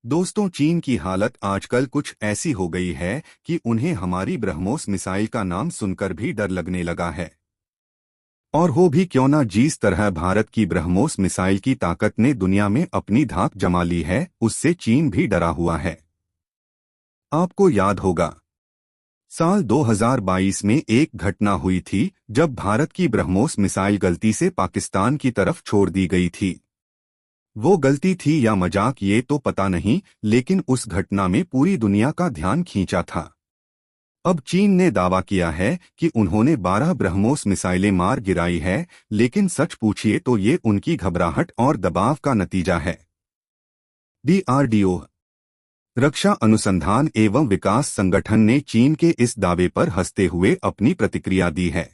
दोस्तों, चीन की हालत आजकल कुछ ऐसी हो गई है कि उन्हें हमारी ब्रह्मोस मिसाइल का नाम सुनकर भी डर लगने लगा है। और हो भी क्यों ना, जिस तरह भारत की ब्रह्मोस मिसाइल की ताकत ने दुनिया में अपनी धाक जमा ली है, उससे चीन भी डरा हुआ है। आपको याद होगा, साल 2022 में एक घटना हुई थी जब भारत की ब्रह्मोस मिसाइल गलती से पाकिस्तान की तरफ छोड़ दी गई थी। वो गलती थी या मजाक ये तो पता नहीं, लेकिन उस घटना में पूरी दुनिया का ध्यान खींचा था। अब चीन ने दावा किया है कि उन्होंने 12 ब्रह्मोस मिसाइलें मार गिराई है, लेकिन सच पूछिए तो ये उनकी घबराहट और दबाव का नतीजा है। डीआरडीओ, रक्षा अनुसंधान एवं विकास संगठन ने चीन के इस दावे पर हंसते हुए अपनी प्रतिक्रिया दी है।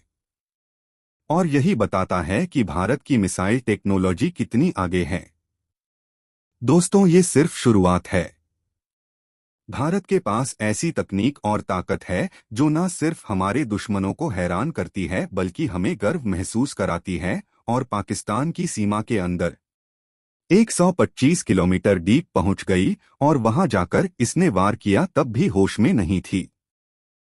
और यही बताता है कि भारत की मिसाइल टेक्नोलॉजी कितनी आगे है। दोस्तों, ये सिर्फ शुरुआत है। भारत के पास ऐसी तकनीक और ताकत है जो न सिर्फ हमारे दुश्मनों को हैरान करती है बल्कि हमें गर्व महसूस कराती है। और पाकिस्तान की सीमा के अंदर 125 किलोमीटर डीप पहुंच गई और वहां जाकर इसने वार किया तब भी होश में नहीं थी।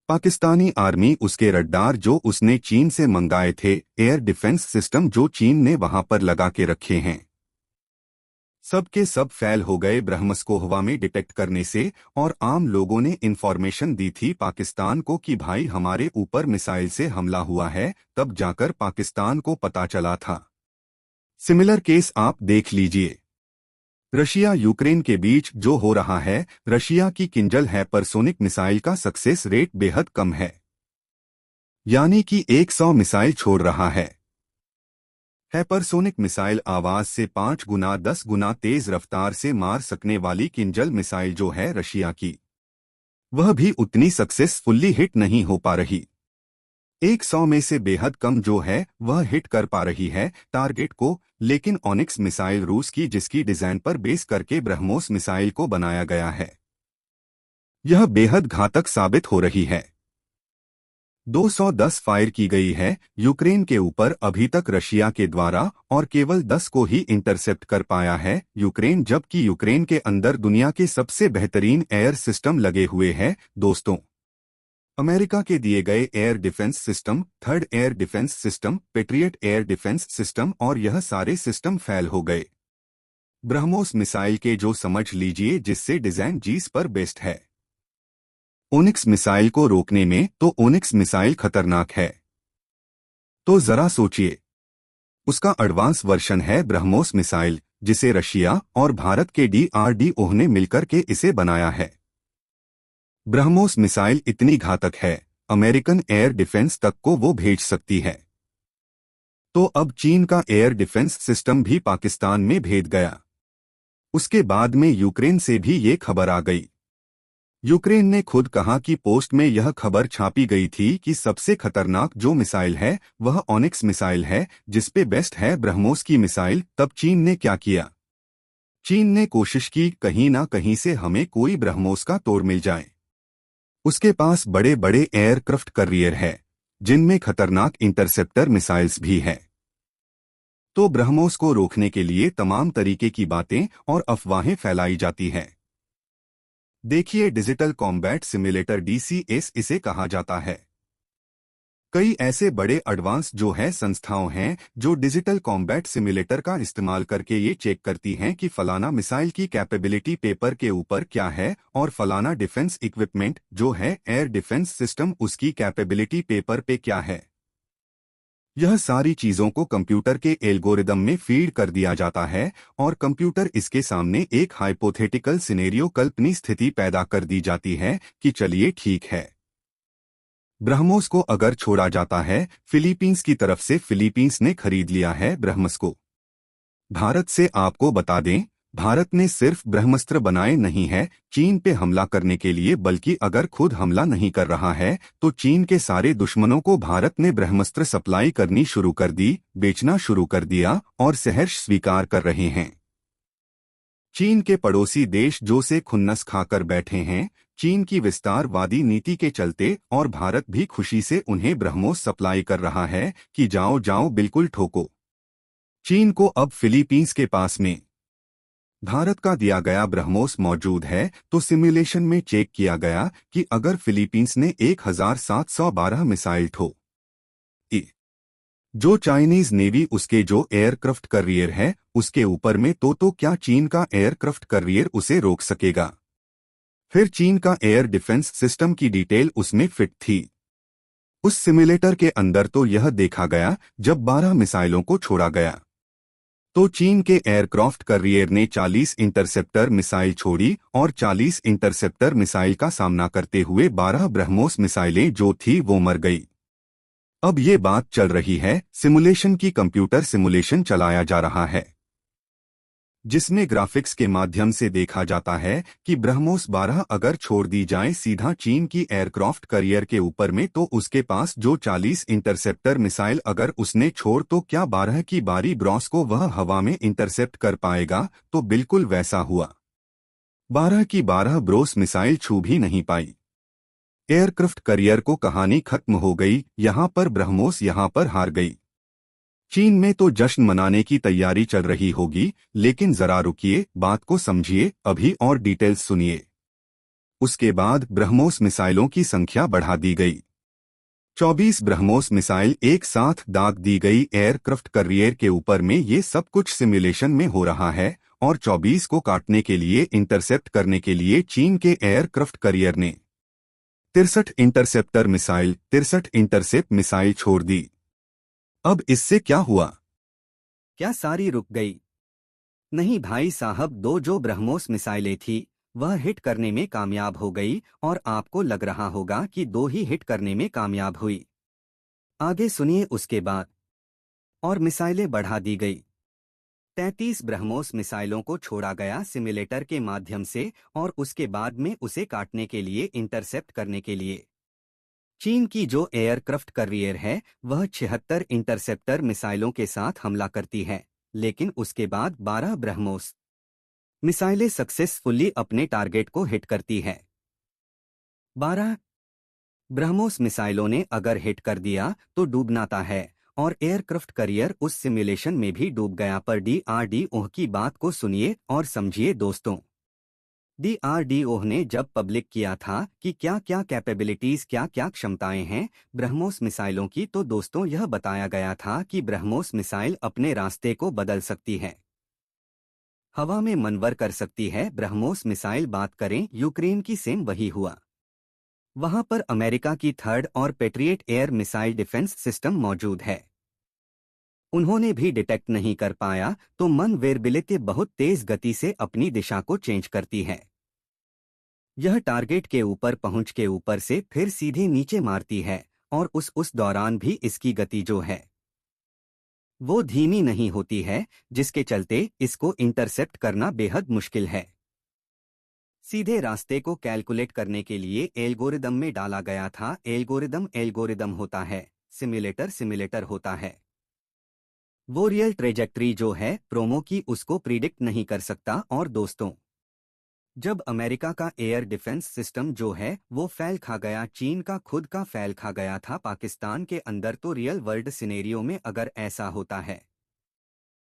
पाकिस्तानी आर्मी उसके रडार जो उसने चीन से मंगाए थे, एयर डिफेंस सिस्टम जो चीन ने वहां पर लगा के रखे हैं, सब के सब फेल हो गए ब्रह्मस को हवा में डिटेक्ट करने से। और आम लोगों ने इन्फॉर्मेशन दी थी पाकिस्तान को कि भाई हमारे ऊपर मिसाइल से हमला हुआ है, तब जाकर पाकिस्तान को पता चला था। सिमिलर केस आप देख लीजिए, रशिया यूक्रेन के बीच जो हो रहा है। रशिया की किंजल हाइपरसोनिक मिसाइल का सक्सेस रेट बेहद कम है, यानी कि 100 मिसाइल छोड़ रहा है। हाइपरसोनिक मिसाइल आवाज से 5 गुना 10 गुना तेज रफ्तार से मार सकने वाली किंजल मिसाइल जो है रशिया की, वह भी उतनी सक्सेसफुली हिट नहीं हो पा रही। 100 में से बेहद कम जो है वह हिट कर पा रही है टारगेट को। लेकिन ओनिक्स मिसाइल रूस की, जिसकी डिजाइन पर बेस करके ब्रह्मोस मिसाइल को बनाया गया है, यह बेहद घातक साबित हो रही है। 210 फायर की गई है यूक्रेन के ऊपर अभी तक रशिया के द्वारा, और केवल 10 को ही इंटरसेप्ट कर पाया है यूक्रेन, जबकि यूक्रेन के अंदर दुनिया के सबसे बेहतरीन एयर सिस्टम लगे हुए हैं। दोस्तों, अमेरिका के दिए गए air defence system, third air defence system, patriot air defence system, और यह सारे सिस्टम फेल हो गए ब्रह्मोस मिसाइल के, जो समझ लीजिए जिससे डिजाइन जीस पर बेस्ड है। ओनिक्स मिसाइल को रोकने में तो ओनिक्स मिसाइल खतरनाक है, तो जरा सोचिए, उसका एडवांस वर्जन है ब्रह्मोस मिसाइल, जिसे रशिया और भारत के डीआरडीओ ने मिलकर के इसे बनाया है। ब्रह्मोस मिसाइल इतनी घातक है, अमेरिकन एयर डिफेंस तक को वो भेज सकती है। तो अब चीन का एयर डिफेंस सिस्टम भी पाकिस्तान में भेद गया। उसके बाद में यूक्रेन से भी ये खबर आ गई। यूक्रेन ने खुद कहा कि पोस्ट में यह खबर छापी गई थी कि सबसे खतरनाक जो मिसाइल है वह ओनिक्स मिसाइल है, जिसपे बेस्ट है ब्रह्मोस की मिसाइल। तब चीन ने क्या किया? चीन ने कोशिश की कहीं ना कहीं से हमें कोई ब्रह्मोस का तोड़ मिल जाए। उसके पास बड़े बड़े एयरक्राफ्ट कैरियर है, जिनमें खतरनाक इंटरसेप्टर मिसाइल्स भी है। तो ब्रह्मोस को रोकने के लिए तमाम तरीके की बातें और अफवाहें फैलाई जाती हैं। देखिए, डिजिटल कॉम्बैट सिम्युलेटर डीसीएस इसे कहा जाता है। कई ऐसे बड़े एडवांस जो है संस्थाओं हैं जो डिजिटल कॉम्बैट सिम्युलेटर का इस्तेमाल करके ये चेक करती हैं कि फलाना मिसाइल की कैपेबिलिटी पेपर के ऊपर क्या है, और फलाना डिफेंस इक्विपमेंट जो है एयर डिफेंस सिस्टम, उसकी कैपेबिलिटी पेपर पे क्या है। यह सारी चीजों को कंप्यूटर के एल्गोरिदम में फीड कर दिया जाता है, और कंप्यूटर इसके सामने एक हाइपोथेटिकल सिनेरियो, कल्पनीय स्थिति पैदा कर दी जाती है कि चलिए ठीक है, ब्रह्मोस को अगर छोड़ा जाता है फिलीपींस की तरफ से, फिलीपींस ने खरीद लिया है ब्रह्मस को भारत से। आपको बता दें, भारत ने सिर्फ ब्रह्मास्त्र बनाए नहीं है चीन पे हमला करने के लिए, बल्कि अगर खुद हमला नहीं कर रहा है तो चीन के सारे दुश्मनों को भारत ने ब्रह्मास्त्र सप्लाई करनी शुरू कर दी, बेचना शुरू कर दिया, और सहर्ष स्वीकार कर रहे हैं। चीन के पड़ोसी देश जो से खुन्नस खाकर बैठे हैं चीन की विस्तारवादी नीति के चलते, और भारत भी खुशी से उन्हें ब्रह्मोस सप्लाई कर रहा है कि जाओ जाओ बिल्कुल ठोको। चीन को अब फिलीपींस के पास में भारत का दिया गया ब्रह्मोस मौजूद है तो सिमुलेशन में चेक किया गया कि अगर फिलीपींस ने 1712 मिसाइल ठो ई जो चाइनीज नेवी उसके जो एयरक्राफ्ट कैरियर है उसके ऊपर में तो क्या चीन का एयरक्राफ्ट कैरियर उसे रोक सकेगा। फिर चीन का एयर डिफेंस सिस्टम की डिटेल उसमें फिट थी। उस सिमुलेटर के अंदर तो यह देखा गया जब 12 मिसाइलों को छोड़ा गया तो चीन के एयरक्राफ्ट कैरियर ने 40 इंटरसेप्टर मिसाइल छोड़ी और 40 इंटरसेप्टर मिसाइल का सामना करते हुए 12 ब्रह्मोस मिसाइलें जो थी वो मर गई। अब ये बात चल रही है, सिमुलेशन की कंप्यूटर सिमुलेशन चलाया जा रहा है जिसमें ग्राफिक्स के माध्यम से देखा जाता है कि ब्रह्मोस 12 अगर छोड़ दी जाए सीधा चीन की एयरक्राफ्ट कैरियर के ऊपर में तो उसके पास जो 40 इंटरसेप्टर मिसाइल अगर उसने छोड़ तो क्या 12 की बारी ब्रॉस को वह हवा में इंटरसेप्ट कर पाएगा। तो बिल्कुल वैसा हुआ, 12 की 12 ब्रोस मिसाइल छू भी नहीं पाई। एयरक्राफ्ट कैरियर को कहानी खत्म हो गई, यहां पर ब्रह्मोस यहां पर हार गई। चीन में तो जश्न मनाने की तैयारी चल रही होगी, लेकिन जरा रुकिए, बात को समझिए, अभी और डिटेल्स सुनिए। उसके बाद ब्रह्मोस मिसाइलों की संख्या बढ़ा दी गई। 24 ब्रह्मोस मिसाइल एक साथ दाग दी गई एयरक्राफ्ट कैरियर के ऊपर में। ये सब कुछ सिमुलेशन में हो रहा है और 24 को काटने के लिए इंटरसेप्ट करने के लिए चीन के एयरक्राफ्ट कैरियर ने 63 इंटरसेप्ट मिसाइल छोड़ दी। अब इससे क्या हुआ? क्या सारी रुक गई? नहीं भाई साहब, दो जो ब्रह्मोस मिसाइलें थी वह हिट करने में कामयाब हो गई और आपको लग रहा होगा कि दो ही हिट करने में कामयाब हुई। आगे सुनिए उसके बाद। और मिसाइलें बढ़ा दी गई। 33 ब्रह्मोस मिसाइलों को छोड़ा गया सिमुलेटर के माध्यम से और उसके बाद में उसे काटने के लिए इंटरसेप्ट करने के लिए चीन की जो एयरक्राफ्ट कैरियर है वह 76 इंटरसेप्टर मिसाइलों के साथ हमला करती है, लेकिन उसके बाद 12 ब्रह्मोस मिसाइलें सक्सेसफुली अपने टारगेट को हिट करती है। 12 ब्रह्मोस मिसाइलों ने अगर हिट कर दिया तो डूबनाता है और एयरक्राफ्ट कैरियर उस सिमुलेशन में भी डूब गया। पर डीआरडीओ की बात को सुनिए और समझिए दोस्तों। डीआरडीओ ने जब पब्लिक किया था कि क्या क्या कैपेबिलिटीज क्या क्या क्षमताएं हैं ब्रह्मोस मिसाइलों की, तो दोस्तों यह बताया गया था कि ब्रह्मोस मिसाइल अपने रास्ते को बदल सकती है, हवा में मनवर कर सकती है। ब्रह्मोस मिसाइल बात करें यूक्रेन की, सेम वही हुआ। वहां पर अमेरिका की थर्ड और patriot air missile defence system मौजूद है, उन्होंने भी डिटेक्ट नहीं कर पाया तो मन वेरबिलिटी बहुत तेज गति से अपनी दिशा को चेंज करती है। यह टारगेट के ऊपर पहुंच के ऊपर से फिर सीधे नीचे मारती है और उस दौरान भी इसकी गति जो है वो धीमी नहीं होती है, जिसके चलते इसको इंटरसेप्ट करना बेहद मुश्किल है। सीधे रास्ते को कैलकुलेट करने के लिए एल्गोरिदम में डाला गया था। एल्गोरिदम होता है, सिमुलेटर होता है। वो रियल ट्रेजेक्ट्री जो है प्रोमो की उसको प्रिडिक्ट नहीं कर सकता। और दोस्तों, जब अमेरिका का एयर डिफेंस सिस्टम जो है वो फैल खा गया, चीन का खुद का फैल खा गया था पाकिस्तान के अंदर, तो रियल वर्ल्ड सिनेरियो में अगर ऐसा होता है